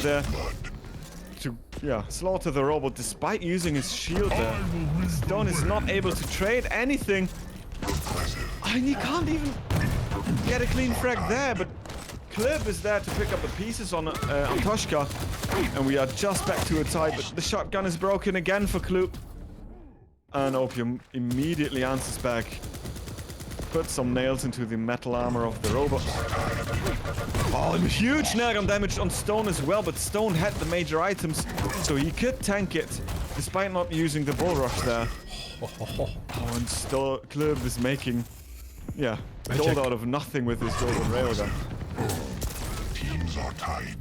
there to, slaughter the robot despite using his shield there. Stone is not able to trade anything. And he can't even get a clean frag there, but Clip is there to pick up the pieces on TauCeti. And we are just back to a tie, but the shotgun is broken again for Kloop. And Opium immediately answers back. Put some nails into the metal armor of the robot. Oh, and huge nail gun damage on Stone as well, but Stone had the major items, so he could tank it, despite not using the bull rush there. Oh, and Clip is making, gold out of nothing with his golden railgun. Teams are tied.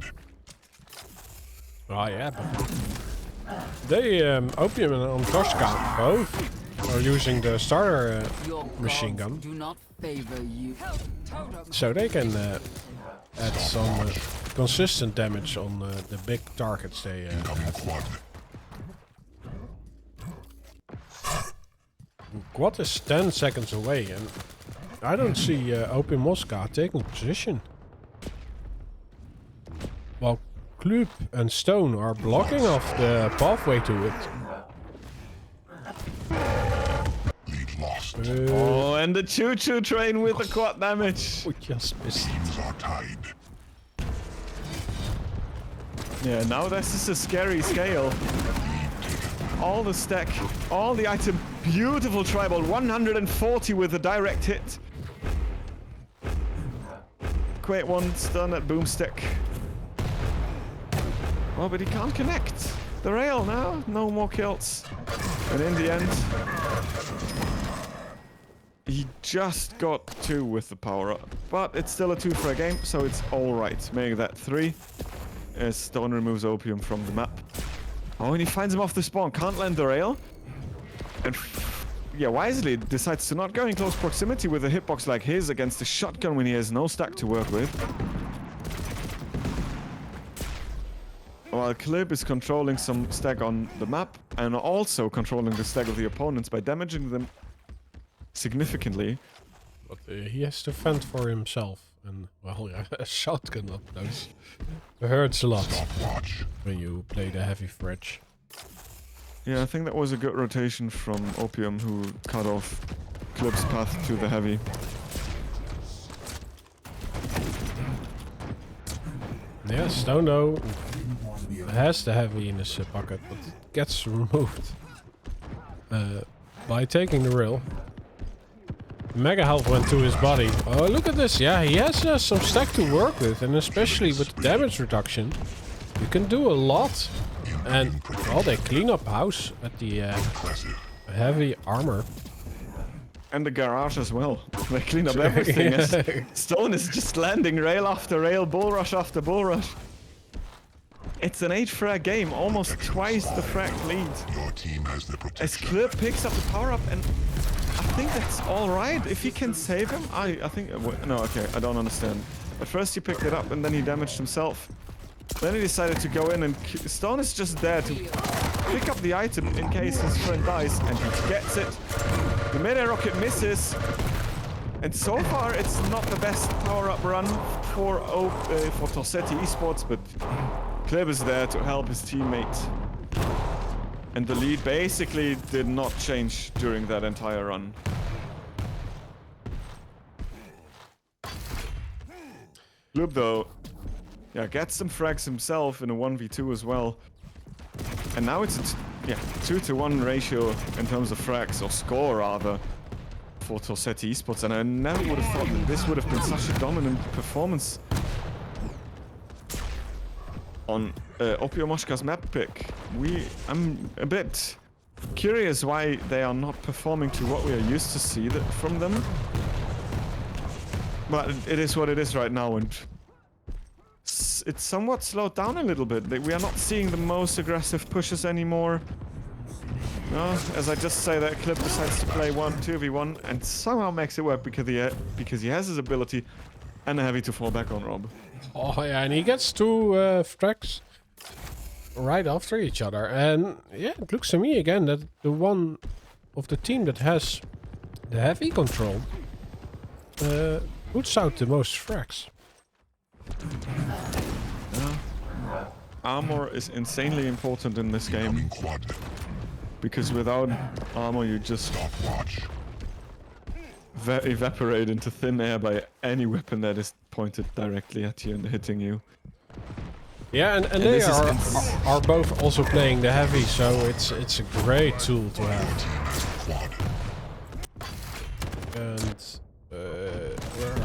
Oh yeah, but they, Opium and TauCeti both are using the starter machine gun. Do not favor you. So they can add some consistent damage on the big targets they have. Quad is 10 seconds away and I don't see OpiumowkA taking position. While Kloop and Stone are blocking off the pathway to it. Lead lost. Oh, and the choo-choo train with the quad damage. We just missed. Teams are tied. Yeah, now this is a scary scale. All the stack, all the item, beautiful tribal, 140 with a direct hit. Quake 1 stun at boomstick. Oh, but he can't connect the rail now. No more kills. And in the end, he just got 2 with the power up. But it's still a 2 for a game, so it's alright. Making that 3 as Stone removes Opium from the map. Oh, and he finds him off the spawn. Can't land the rail. And wisely decides to not go in close proximity with a hitbox like his against a shotgun when he has no stack to work with. While Clip is controlling some stack on the map and also controlling the stack of the opponents by damaging them significantly. But he has to fend for himself. And, well, yeah, a shotgun up close hurts a lot when you play the heavy fridge. Yeah, I think that was a good rotation from Opium, who cut off Clip's path to the heavy. Yeah, Stone though has the heavy in his pocket, but it gets removed by taking the rail. Mega health went to his body. Oh, look at this. Yeah, he has some stack to work with, and especially with damage reduction, you can do a lot. And, well, they clean up house at the heavy armor. And the garage as well. They clean up everything. Yeah. Stone is just landing rail after rail, bull rush after bull rush. It's an 8 frag game, almost twice the frag lead. Your team has the protection. As Clip picks up the power up, and I think that's alright. If he can save him, I think... No, okay, I don't understand. At first he picked it up and then he damaged himself. Then he decided to go in and... Stone is just there to pick up the item in case his friend dies, and he gets it. The mid-air rocket misses. And so far it's not the best power-up run for TauCeti Esports, but Clip is there to help his teammate. And the lead basically did not change during that entire run. Club though, gets some frags himself in a 1v2 as well. And now it's a 2-to-1 ratio in terms of frags, or score rather, for TauCeti Esports. And I never would have thought that this would have been such a dominant performance on OpiumowkA's map pick. I'm a bit curious why they are not performing to what we are used to see from them. But it is what it is right now, and it's somewhat slowed down a little bit. We are not seeing the most aggressive pushes anymore. As I just say that, Clip decides to play 2v1 and somehow makes it work because he has his ability and a heavy to fall back on, Rob. Oh yeah, and he gets 2 frags right after each other. And yeah, it looks to me again that the one of the team that has the heavy control puts out the most frags. armor is insanely important in this game. Incoming quad. Because without armor, you just Watch. evaporate into thin air by any weapon that is pointed directly at you and hitting you. Yeah, and they are both also playing the heavy, so it's a great tool to have. Quad. And where?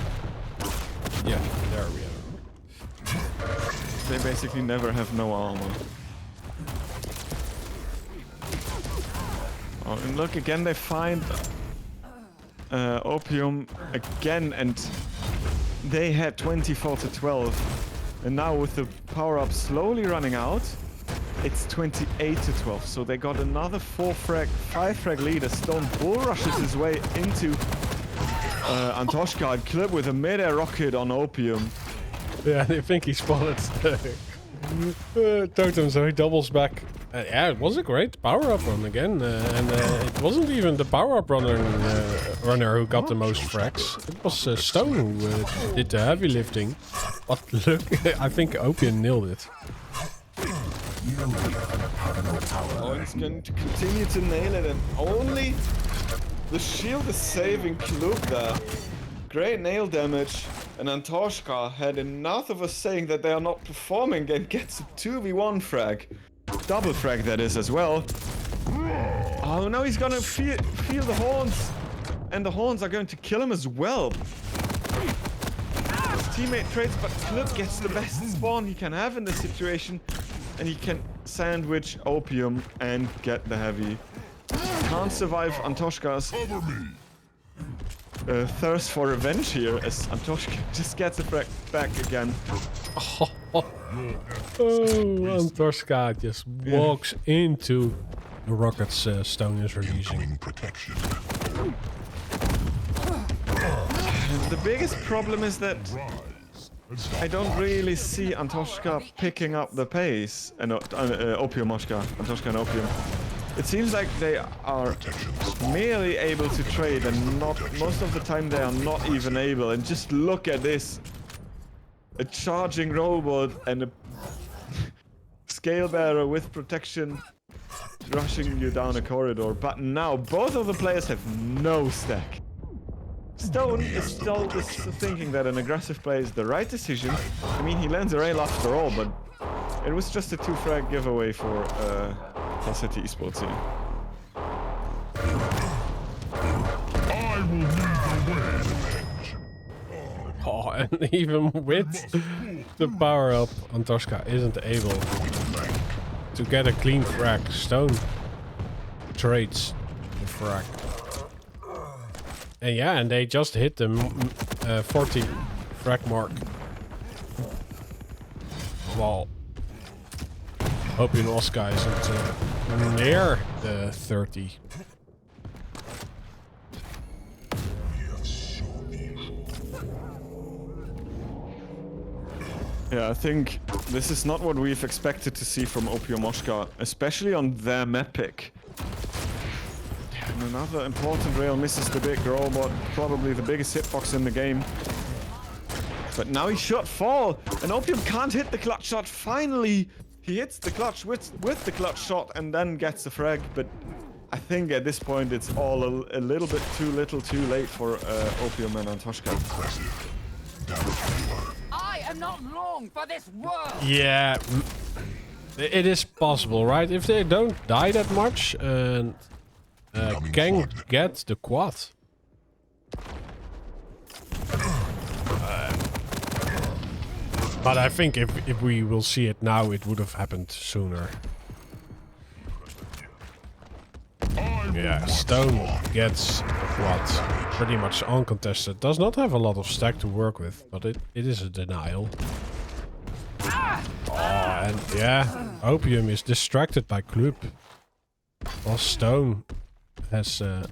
Yeah, there we are. They basically never have no armor. Oh, and look again, they find Opium again, and they had 24 to 12. And now with the power-up slowly running out, it's 28 to 12. So they got another 5 frag lead as Stone bull rushes his way into Antoshka and Clip with a mid-air rocket on Opium. Yeah, they think he spotted Totem, so he doubles back. Yeah, it was a great power-up run again, and it wasn't even the power-up runner who got the most frags. It was Stone who did the heavy lifting. But look, I think Opium nailed it. Oh, he's going to continue to nail it, and only the shield is saving Klub there. Great nail damage, and Antoshka had enough of a saying that they are not performing and gets a 2v1 frag. Double frag that is as well. Oh, now he's gonna feel the horns, and the horns are going to kill him as well. His teammate trades, but Clip gets the best spawn he can have in this situation, and he can sandwich Opium and get the heavy. Can't survive Antoshka's thirst for revenge here, as Antoshka just gets a frag back again. Oh, Antoshka just walks into the rockets Stone is releasing. Protection. The biggest problem is that I don't really see Antoshka picking up the pace, and Opiomoshka, Antoshka and Opium. It seems like they are merely able to trade, and not most of the time they are not even able. And just look at this. A charging robot and a scale bearer with protection rushing you down a corridor. But now both of the players have no stack. Stone is still just thinking that an aggressive play is the right decision. I mean, he lands a rail after all, but it was just a 2-frag giveaway for TauCeti esports here. I will lead the way. Oh, and even with the power up, Antoshka isn't able to get a clean frag. Stone trades the frag. And yeah, and they just hit the 40 frag mark. While OpiumowkA isn't near the 30. Yeah, I think this is not what we've expected to see from OpiumowkA, especially on their map pick. And another important rail misses the big robot, probably the biggest hitbox in the game. But now he shot fall, and Opium can't hit the clutch shot. Finally, he hits the clutch with the clutch shot and then gets the frag. But I think at this point it's all a little bit too little too late for Opium and Antoshka. I am not long for this world. Yeah, it is possible, right? If they don't die that much and can get the quad. But I think if we will see it now, it would have happened sooner. Yeah, Stone gets quad pretty much uncontested. Does not have a lot of stack to work with, but it is a denial. Oh, and yeah, Opium is distracted by Klub. While Stone has a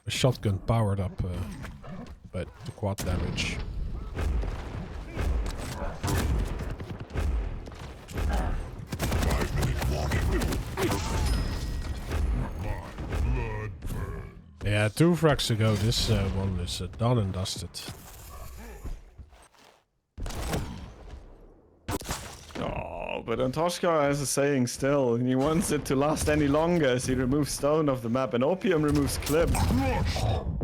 shotgun powered up, but the quad damage. Yeah, 2 frags to go. This one is done and dusted. Oh. No, but Antoshka has a saying still, and he wants it to last any longer, so he removes Stone off the map, and Opium removes Clip.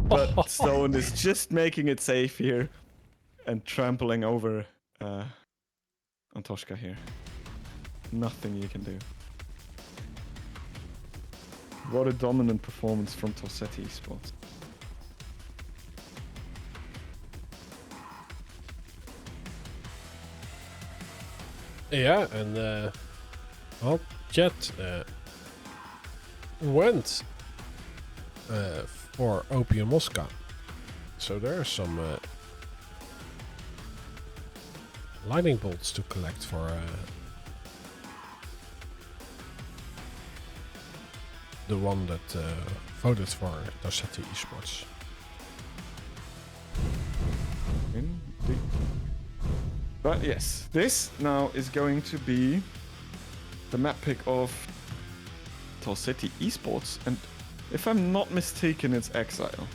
But Stone is just making it safe here, and trampling over Antoshka here. Nothing you can do. What a dominant performance from TauCeti Esports. Yeah, and well, Jet went for OpiumowkA. So there are some lightning bolts to collect for the one that voted for TauCeti Esports. Indeed. But yes, this now is going to be the map pick of TauCeti Esports, and if I'm not mistaken, it's Exile.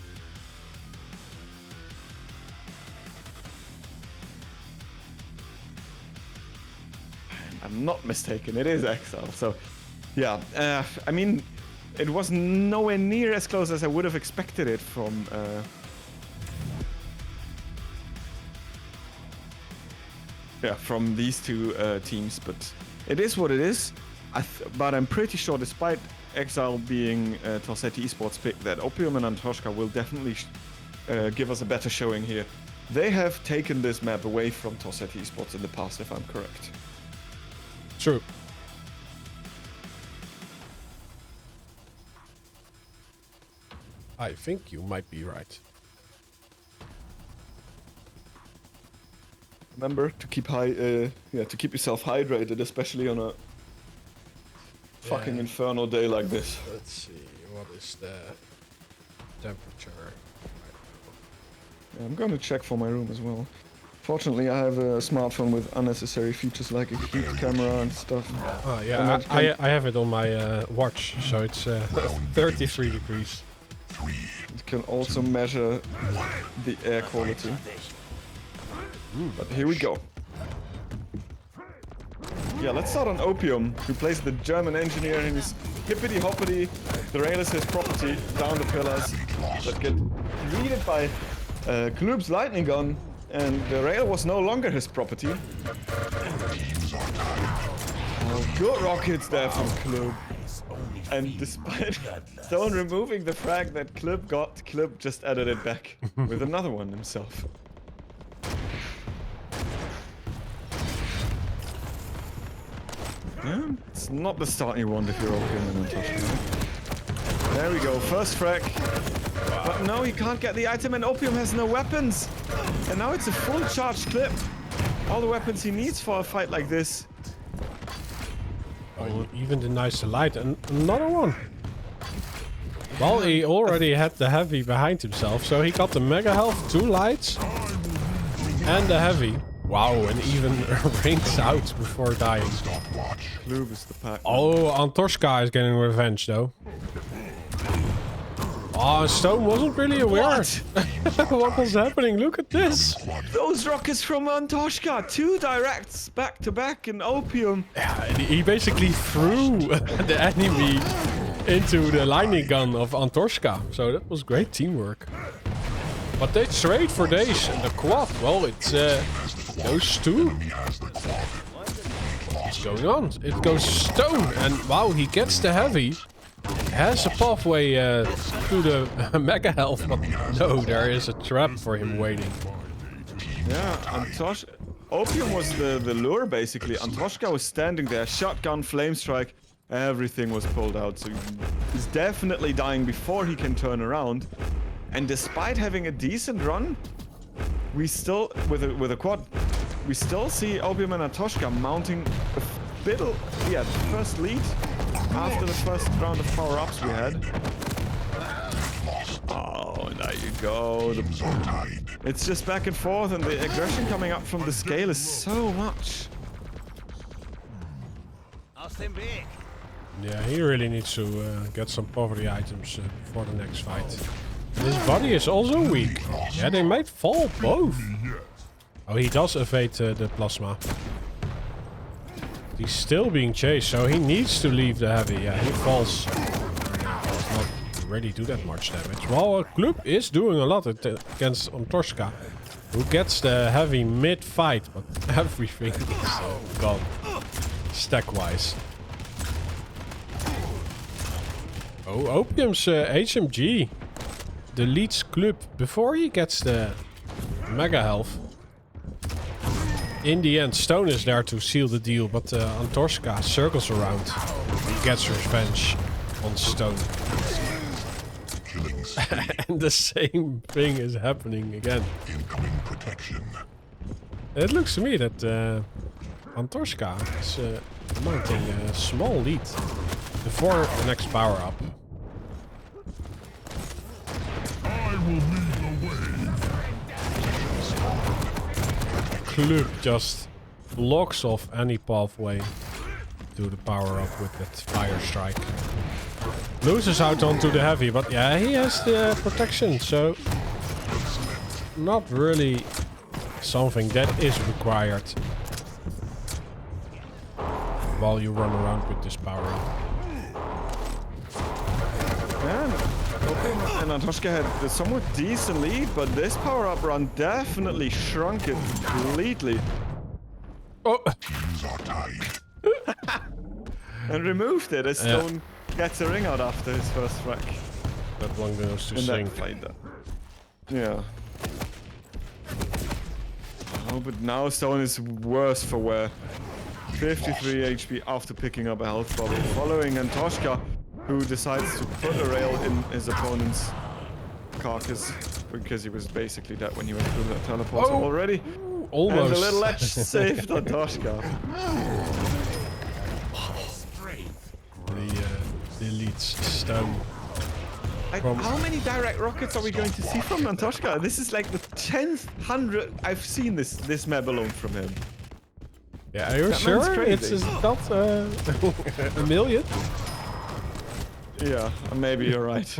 I'm not mistaken, it is Exile. So, yeah, I mean, it was nowhere near as close as I would have expected it from. Yeah, from these two teams, but it is what it is. But I'm pretty sure, despite Exile being TauCeti Esports pick, that Opium and Antoshka will definitely give us a better showing here. They have taken this map away from TauCeti Esports in the past, if I'm correct. True. I think you might be right. Remember to keep to keep yourself hydrated, especially on a fucking infernal day like this. Let's see, what is the temperature right Yeah, I'm gonna check for my room as well. Fortunately, I have a smartphone with unnecessary features like a heat camera and stuff. now? Oh yeah, I have it on my watch, so it's 33 degrees. It can also measure the air quality. But here we go. Yeah, let's start on Opium, who plays the German engineer in his hippity-hoppity. The rail is his property, down the pillars that get greeted by Klub's lightning gun, and the rail was no longer his property. Oh, good rockets there from Klub. And despite Stone removing the frag that Klub got, Klub just added it back with another one himself. Yeah, it's not the start you want if you're Opium and Antoshka. There we go, first frag. But no, he can't get the item, and Opium has no weapons. And now it's a full charged clip. All the weapons he needs for a fight like this. Oh, he even denies the light, and another one. Well, he already had the heavy behind himself, so he got the mega health, 2 lights, and the heavy. Wow, and even rings out before dying. Klub is the pack. Oh, Antoshka is getting revenge, though. Oh, Stone wasn't really aware. What was happening? Look at this. Those rockets from Antoshka, 2 directs back to back in Opium. Yeah, and he basically threw the enemy into the lightning gun of Antoshka. So that was great teamwork. But they trade for days. And the quad, well, it's those two. What's going on? It goes Stone, and wow, he gets the heavy. Has a pathway to the mega health, but no, there is a trap for him waiting. Yeah, Opium was the lure basically. Antoshka was standing there, shotgun, flame strike, everything was pulled out. So he's definitely dying before he can turn around. And despite having a decent run, we still, with a quad, we still see Opium and Antoshka mounting a bit of, the first lead after the first round of power-ups we had. Oh, there you go. It's just back and forth, and the aggression coming up from the scale is so much. Yeah, he really needs to get some poverty items for the next fight. And his body is also weak. Yeah, they might fall both. Oh, he does evade the plasma. He's still being chased, so he needs to leave the heavy. Yeah, he falls. Does not really do that much damage. Well, Klub is doing a lot against Antoshka, who gets the heavy mid-fight, but everything is gone stack-wise. Oh, Opium's HMG deletes Klub before he gets the mega health. In the end, Stone is there to seal the deal, but Antoshka circles around and gets revenge on Stone. And the same thing is happening again. Incoming protection. It looks to me that Antoshka is mounting a small lead before the next power-up. I will lead the way. Klub just blocks off any pathway to the power-up with that fire strike. Loses out onto the heavy, but yeah, he has the protection, so not really something that is required while you run around with this power-up. Yeah, and Antoshka had a somewhat decent lead, but this power-up run definitely shrunk it completely. Oh! And removed it as Stone gets a ring out after his first frack. That one goes to In that sink. fight, yeah. Oh, but now Stone is worse for wear. 53 HP after picking up a health bubble, following Antoshka, who decides to put a rail in his opponent's carcass because he was basically dead when he went through that teleporter already. Almost. And the little edge saved Antoshka. The elites Stone. How many direct rockets are we going to see from Antoshka? This is like the 10th 100 I've seen this map alone from him. Yeah, are you That sure man's crazy. it's not a million? Yeah, maybe you're right.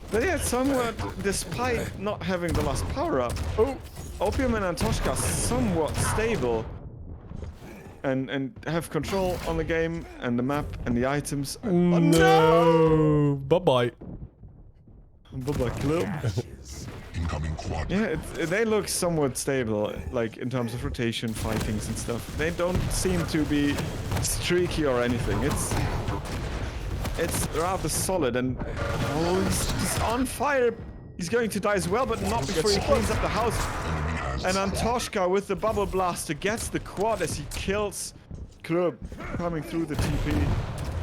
But yeah, somewhat, despite not having the last power-up, Opium and Antoshka are somewhat stable. And have control on the game and the map and the items. Oh, no! Bye-bye. Bye-bye, Klub. Incoming quad. Yeah, they look somewhat stable, like in terms of rotation, fightings and stuff. They don't seem to be streaky or anything. It's rather solid, and he's on fire. He's going to die as well, but not before he cleans up the house. And Antoshka with the bubble blaster gets the quad as he kills Klub coming through the TP.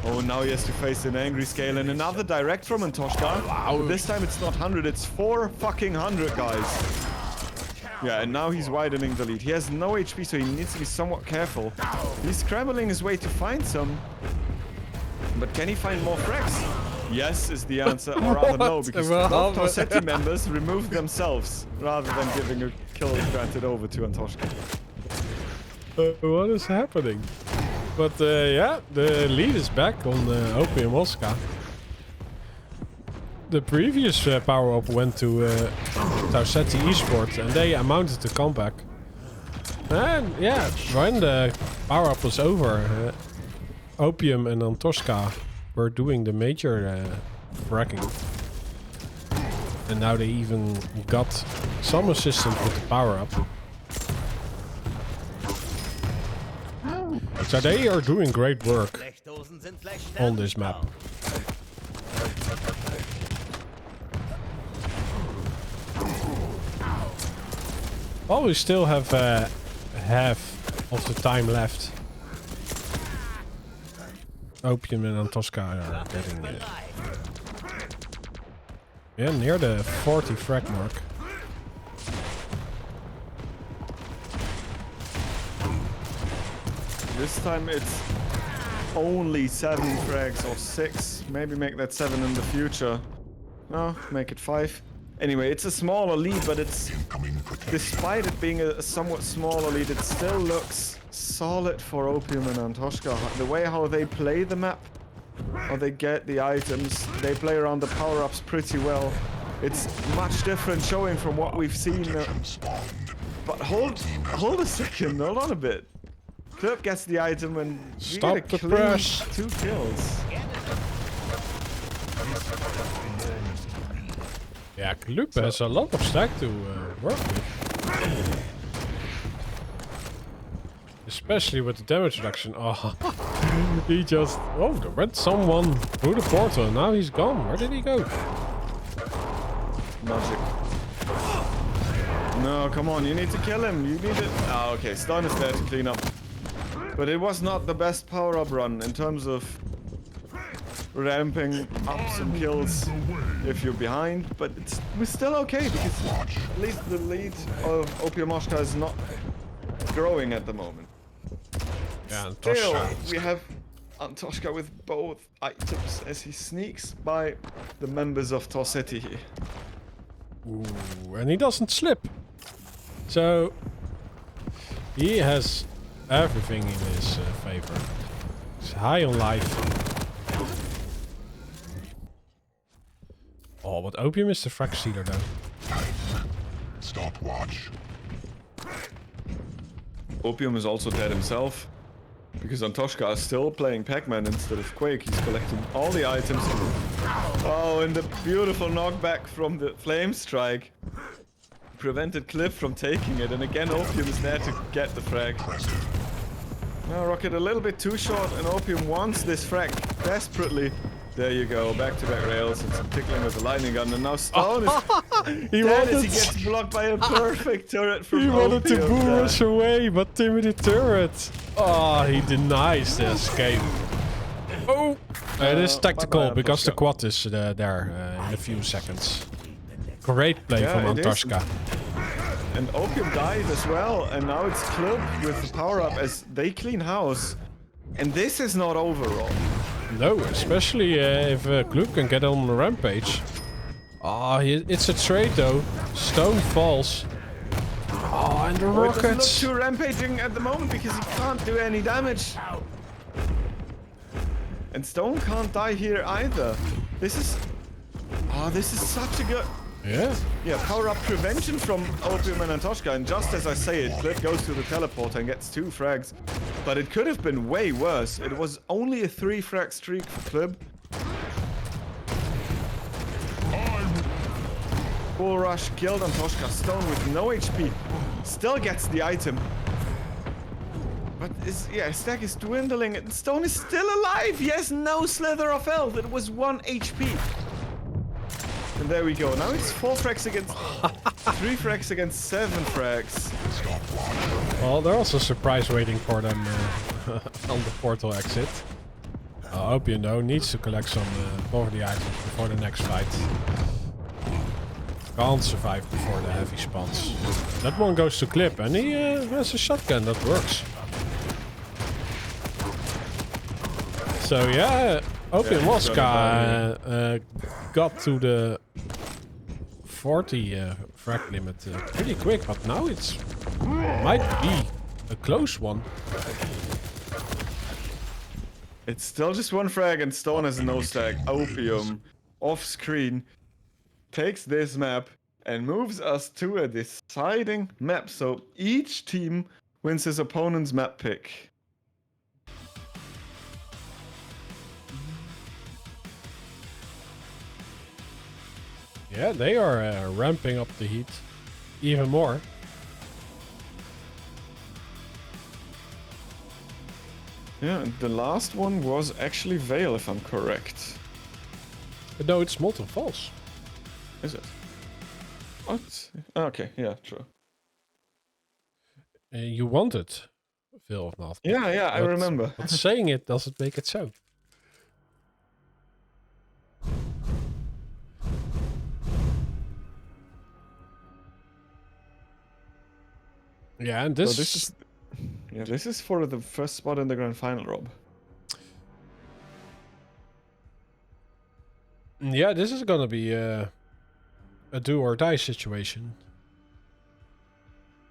Oh, now he has to face an angry scale and another direct from Antoshka. Wow. But this time it's not 100, it's 400, guys. Yeah, and now he's widening the lead. He has no HP, so he needs to be somewhat careful. He's scrambling his way to find some. But can he find more frags? Yes is the answer, or rather no, because both TauCeti members removed themselves rather than giving a kill granted over to Antoshka. What is happening? But yeah, the lead is back on OpiumowkA. The previous power-up went to TauCeti Esports, and they amounted to comeback. And yeah, when the power-up was over, Opium and Antoshka were doing the major fracking. And now they even got some assistance with the power-up. So they are doing great work on this map. Well, we still have half of the time left. Opium and Antoshka are getting near the 40 frag mark. This time it's only 7 frags or 6. Maybe make that 7 in the future. No, make it 5. Anyway, it's a smaller lead, but it's, despite it being a somewhat smaller lead, it still looks solid for Opium and Antoshka. The way how they play the map, how they get the items, they play around the power-ups pretty well. It's much different showing from what we've seen. But hold a second, hold on a bit. Clip gets the item and we Stop get a the clean press. 2 kills. Yeah, Klup has a lot of stack to work with. Especially with the damage reduction. Oh, he just... Oh, there went someone through the portal and now he's gone. Where did he go? Magic. No, come on, you need to kill him. You need it. Ah, okay, Stun is there to clean up. But it was not the best power-up run in terms of ramping up some kills if you're behind. But it was still okay because at least the lead of OpiumowkA is not growing at the moment. Yeah, and Still, Tosca. we have TauCeti with both items as he sneaks by the members of TauCeti here. Ooh, and he doesn't slip. So he has everything in his favor. He's high on life. Oh, but Opium is the frag stealer though. Stopwatch. Opium is also dead himself. Because TauCeti is still playing Pac-Man instead of Quake. He's collecting all the items. Oh, and the beautiful knockback from the Flame Strike prevented Cliff from taking it. And again, Opium is there to get the frag. Now, Rocket a little bit too short, and Opium wants this frag desperately. There you go, back-to-back rails and some tickling with the lightning gun. And now Stone is dead as he gets blocked by a perfect turret from He wanted to Opium boo there. us away, but Timothy turret. Oh, he denies the escape. Oh, it is tactical bye-bye, because the TauCeti. quad is there in a few seconds. Great play Yeah, from it is. TauCeti. And Opium died as well, and now it's Club with the power-up as they clean house. And this is not overall. No, especially if Kloop can get on the rampage. Oh, it's a trade though. Stone falls. Oh, and the Oh, it doesn't look rockets. too rampaging at the moment because he can't do any damage. And Stone can't die here either. This is... Oh, this is such a good... Yeah. Power-up prevention from Opium and TauCeti, and just as I say it, Cliff goes to the teleporter and gets 2 frags. But it could have been way worse. It was only a 3 frag streak for Clib. Full rush killed on TauCeti. Stone with no HP still gets the item. But his stack is dwindling and Stone is still alive. He has no slither of health. It was 1 HP. And there we go. Now it's 4 frags against 3 frags against 7 frags. Well, they're also surprise waiting for them on the portal exit. Opium though needs to collect some poverty items before the next fight. Can't survive before the heavy spawns. That one goes to Clip and he has a shotgun that works. So yeah, OpiumowkA got to the 40 frag limit pretty quick, but now it's might be a close one. It's still just 1 frag and Stone has no stack. Opium, off screen, takes this map and moves us to a deciding map. So each team wins his opponent's map pick. Yeah, they are ramping up the heat even more. Yeah, and the last one was actually Vale, if I'm correct. But no, it's Molten Falls. Is it? What? Okay, yeah, true. You wanted Veil of North. Yeah, I remember. But saying it doesn't make it so. Yeah, and this, So this is for the first spot in the grand final, Rob. Yeah, this is gonna be a do or die situation.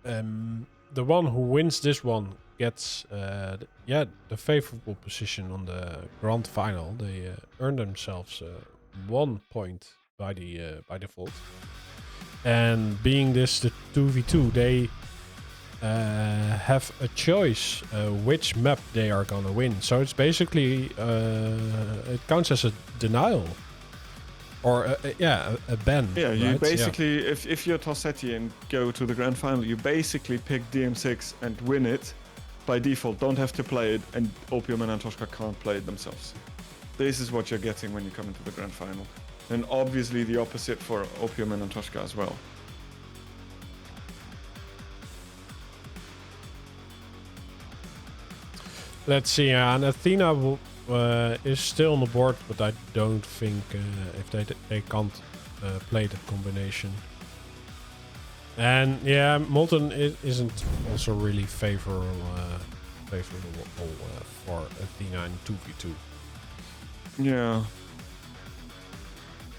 The one who wins this one gets the favorable position on the grand final. They earn themselves 1 point by the by default. And being this the 2v2, they have a choice which map they are gonna win. So it's basically it counts as a denial, or a ban. Yeah, you right? basically, if you're TauCeti and go to the grand final, you basically pick DM6 and win it by default. Don't have to play it, and Opium and TauCeti can't play it themselves. This is what you're getting when you come into the grand final, and obviously the opposite for Opium and TauCeti as well. Let's see, and Athena is still on the board, but I don't think if they can't play that combination. And yeah, Molten isn't also really favorable for Athena in 2v2. Yeah.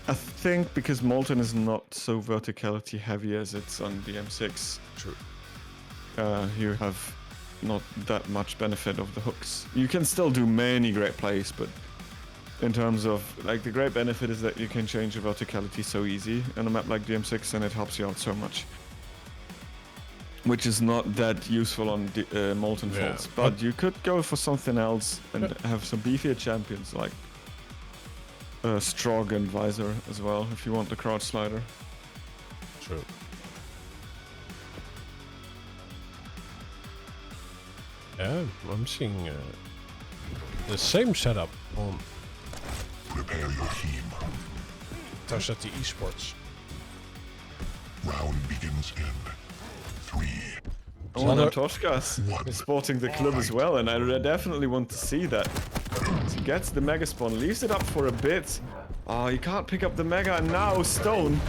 I think because Molten is not so verticality heavy as it's on DM6. True. You have not that much benefit of the hooks. You can still do many great plays, but in terms of like the great benefit is that you can change your verticality so easy on a map like DM6, and it helps you out so much, which is not that useful on Molten Faults. But you could go for something else and have some beefier champions like Strog and Visor as well if you want the crouch slider. True. Yeah, I'm seeing the same setup on Prepare your team. TauCeti Esports. Round begins in 3. Oh, and TauCeti is sporting the club as well, and I definitely want to see that. He gets the Mega Spawn, leaves it up for a bit. Oh, he can't pick up the Mega, and now Stone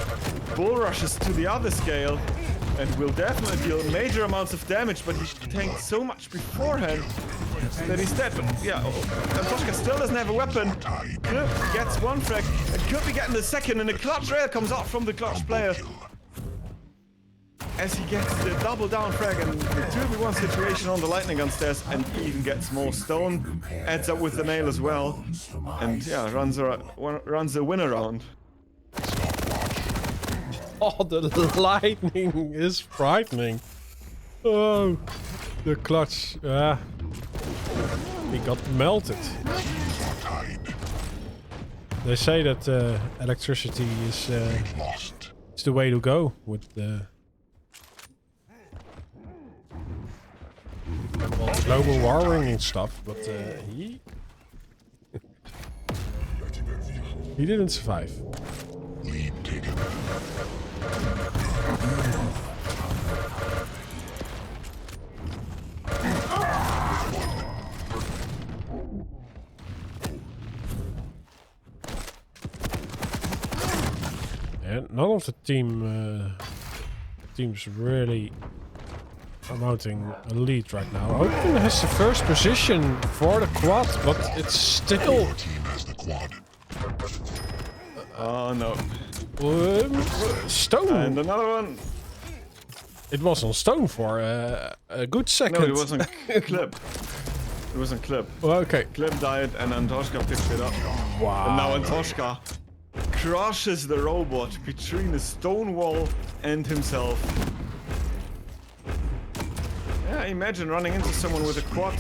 bull rushes to the other scale and will definitely deal major amounts of damage, but he tanked so much beforehand that he's dead. But yeah, and TauCeti still doesn't have a weapon. Clip gets one frag, and could be getting the second, and a clutch rail comes out from the clutch player as he gets the double down frag and the 2v1 situation on the lightning gun stairs, and even gets more stone, adds up with the nail as well, and yeah, runs a win around. Oh, the lightning is frightening. Oh, the clutch. He got melted. They say that electricity is the way to go with the global warming and stuff, but he didn't survive. Lead taken. And none of the teams really are mounting a lead right now. Open has the first position for the quad, but it's still. Your team has the quad. Oh no. Stone. And another one. It was on Stone for a good second. No, it wasn't Clip. It wasn't Clip. Well, okay. Clip died and Antoshka picked it up. Wow. And now Antoshka crushes the robot between the stone wall and himself. Yeah, imagine running into someone with a quad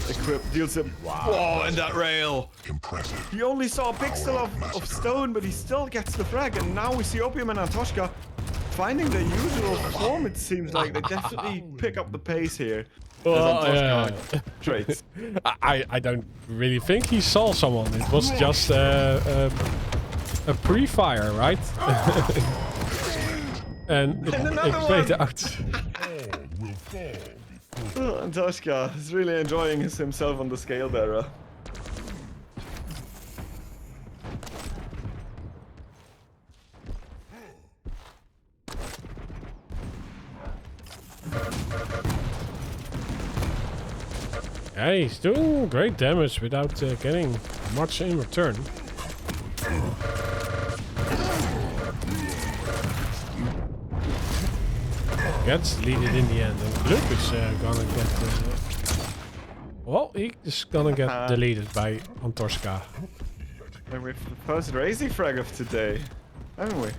equip, deals him. Wow. Whoa, and that rail. Impressive. He only saw a pixel of stone, but he still gets the frag. And now we see Opium and Antoshka finding their usual form, it seems like. They definitely pick up the pace here. Traits. I don't really think he saw someone. It was just a pre-fire, right? and it played out. Antoshka is really enjoying himself on the scale there. Yeah, he's doing great damage without getting much in return. Gets deleted in the end, and Luke is gonna get. Well, he's gonna get deleted by Antoshka. And with the first Razy frag of today, haven't we?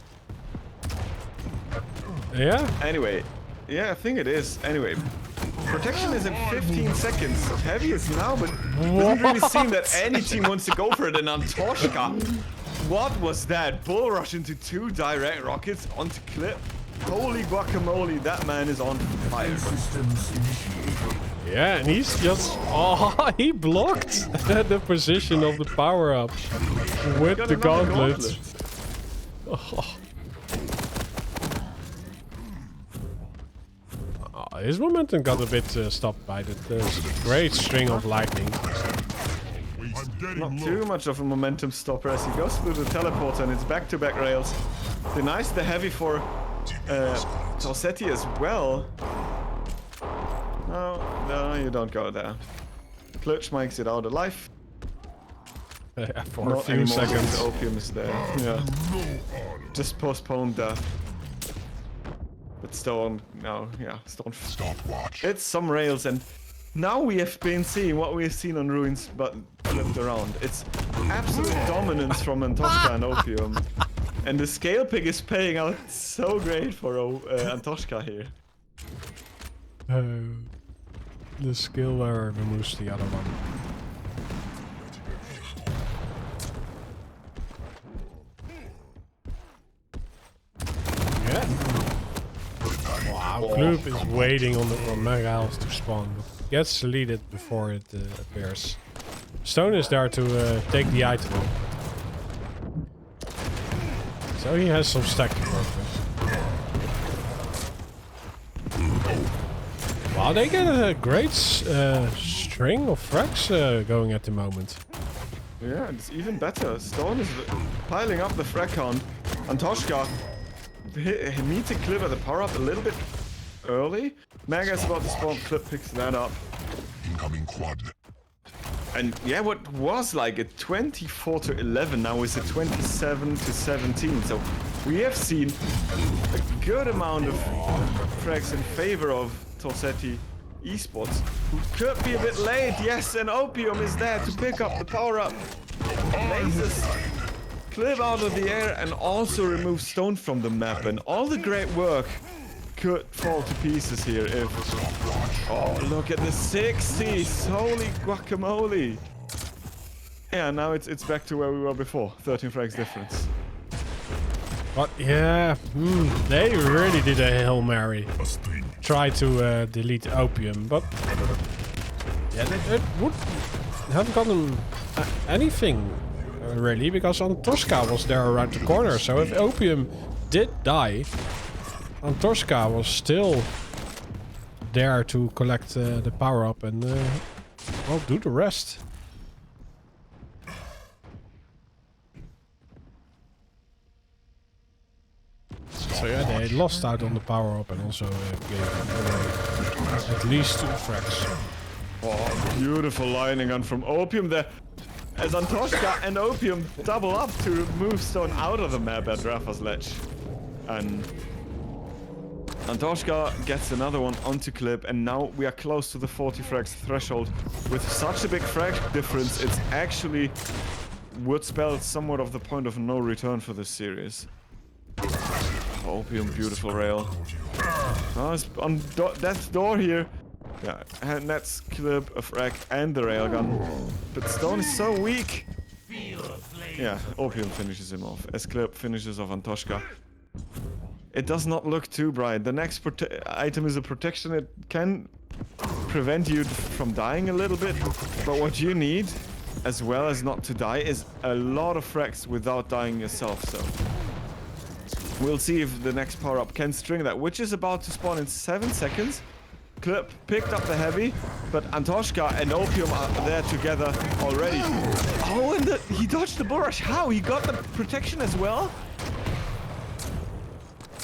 Yeah. Anyway, Yeah, I think it is. Anyway, protection is in 15 seconds. Heavy is now, but doesn't really seem that any team wants to go for it. And TauCeti, what was that? Bull rush into 2 direct rockets onto clip. Holy guacamole, that man is on fire. Yeah, and he's just... Oh, he blocked the position of the power-up with the gauntlet. Oh. Oh, his momentum got a bit stopped by the great string of lightning. Not too much of a momentum stopper as he goes through the teleporter and it's back-to-back rails. Denies the heavy for TauCeti as well. No, you don't go there. Clutch makes it out alive. Yeah, for Not a few anymore seconds. because Opium is there. Yeah. Just postponed that. But Stone, no, yeah, Stone. Stopwatch. It's some rails, and now we have been seeing what we have seen on Ruins, but flipped around. It's absolute dominance from TauCeti and Opium. And the scale pick is paying out so great for TauCeti here. The skill wearer removes the other one. Yeah. Wow, Gloop is waiting on the Mega Health to spawn. Gets deleted before it appears. Stone is there to take the item. So he has some stack to work with. Wow, they get a great string of frags going at the moment. Yeah, it's even better. Stone is piling up the frag count. And TauCeti, he meets a clip at the power up a little bit early. Mega is about to spawn, clip picks that up. Incoming quad. And yeah, what was like a 24-11 now is a 27-17. So we have seen a good amount of frags in favor of TauCeti esports, who could be a bit late. Yes, and Opium is there to pick up the power up. Lasers clip out of the air and also remove Stone from the map. And all the great work could fall to pieces here if... Oh, look at the 60s! Holy guacamole! Yeah, now it's back to where we were before. 13 frags difference. But yeah, they really did a Hail Mary. Try to delete Opium, but yeah, it would have gotten anything really, because TauCeti was there around the corner. So if Opium did die, TauCeti was still there to collect the power up and well, do the rest. So yeah, they lost out on the power up and also gave at least 2 frags. Oh, beautiful lining gun from Opium there. As TauCeti and Opium double up to move Stone out of the map at Rafa's ledge. And TauCeti gets another one onto clip, and now we are close to the 40 frags threshold. With such a big frag difference, it's actually would spell somewhat of the point of no return for this series. Opium, beautiful rail. Oh, it's on death's door here. Yeah, and that's clip, a frag, and the railgun. But Stone is so weak. Yeah, Opium finishes him off. As clip finishes off TauCeti. It does not look too bright. The next item is a protection. It can prevent you from dying a little bit. But what you need, as well as not to die, is a lot of frags without dying yourself. So we'll see if the next power-up can string that, which is about to spawn in 7 seconds. Clip picked up the heavy, but TauCeti and Opium are there together already. Oh, and he dodged the bull rush. How? He got the protection as well?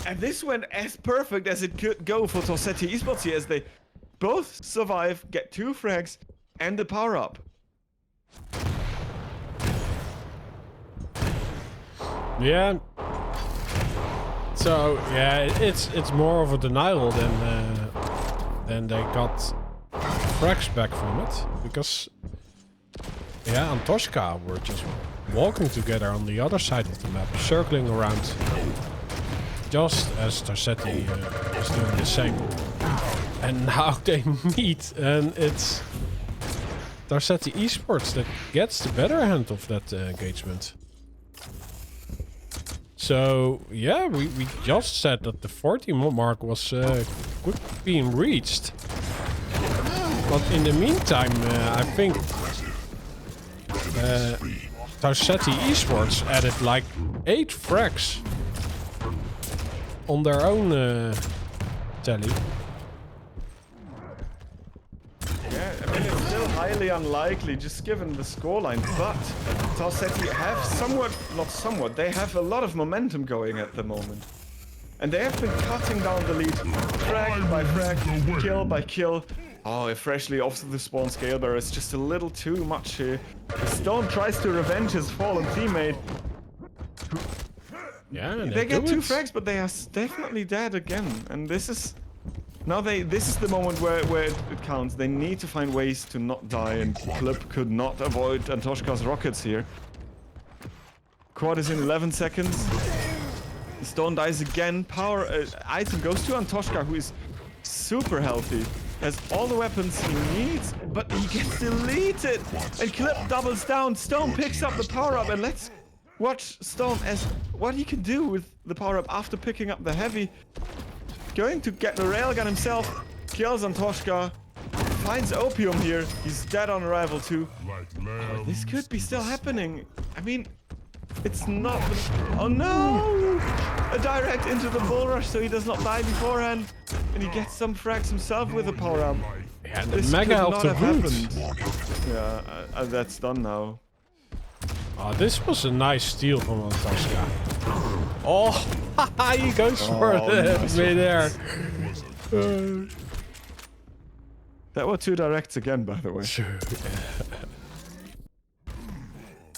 And this went as perfect as it could go for TauCeti esports here, as they both survive, get 2 frags, and the power-up. Yeah. So yeah, it's more of a denial than they got frags back from it, because yeah, TauCeti were just walking together on the other side of the map, circling around. just as TauCeti is doing the same. And now they meet, and it's TauCeti Esports that gets the better hand of that engagement. So, yeah, we just said that the 40 mark was being reached. But in the meantime, I think TauCeti Esports added like 8 frags on their own tally. Yeah, I mean, it's still highly unlikely, just given the scoreline, but TauCeti have they have a lot of momentum going at the moment. And they have been cutting down the lead, frag by frag, kill by kill. Oh, if freshly off the spawn scale bar is just a little too much here. Stone tries to revenge his fallen teammate. Yeah, they get 2 frags, but they are definitely dead again. And this is... Now this is the moment where it counts. They need to find ways to not die, and Clip could not avoid Antoshka's rockets here. Quad is in 11 seconds. Stone dies again. Power item goes to Antoshka, who is super healthy. Has all the weapons he needs, but he gets deleted. And Clip doubles down. Stone picks up the power-up, and let's watch Stone as what he can do with the power-up after picking up the heavy. Going to get the railgun himself, kills Antoshka, finds Opium here. He's dead on arrival too. Oh, this could be still happening. I mean, it's not... Oh no! A direct into the bull rush so he does not die beforehand. And he gets some frags himself with a power-up. Yeah, the mega health to boot. Yeah, that's done now. Oh, this was a nice steal from Antoshka. Oh, he goes for it mid-air. That were 2 directs again, by the way. Sure.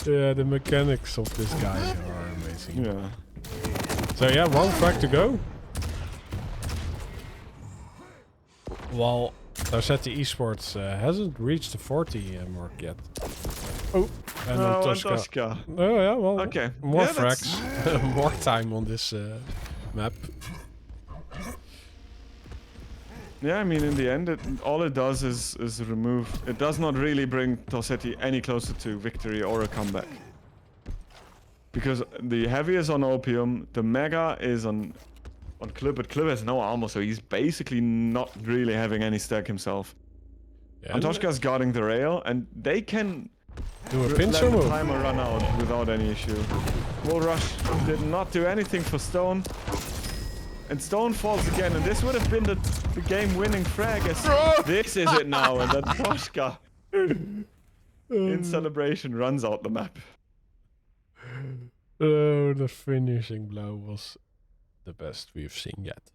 Yeah, the mechanics of this guy are amazing. Yeah. So yeah, 1 frag to go. While TauCeti Esports hasn't reached the 40 mark yet. Oh, and Antoshka. Oh yeah, well, okay. More frags, more time on this map. Yeah, I mean, in the end, all it does is remove... It does not really bring TauCeti any closer to victory or a comeback. Because the heavy is on Opium, the mega is on Clip, but Clip has no armor, so he's basically not really having any stack himself. Yeah, Antoshka's guarding the rail, and they can... Do a pincer move. Let the timer run out without any issue. Bull rush did not do anything for Stone. And Stone falls again, and this would have been the game-winning frag. This is it now, and then Antoshka, in celebration, runs out the map. Oh, the finishing blow was the best we've seen yet.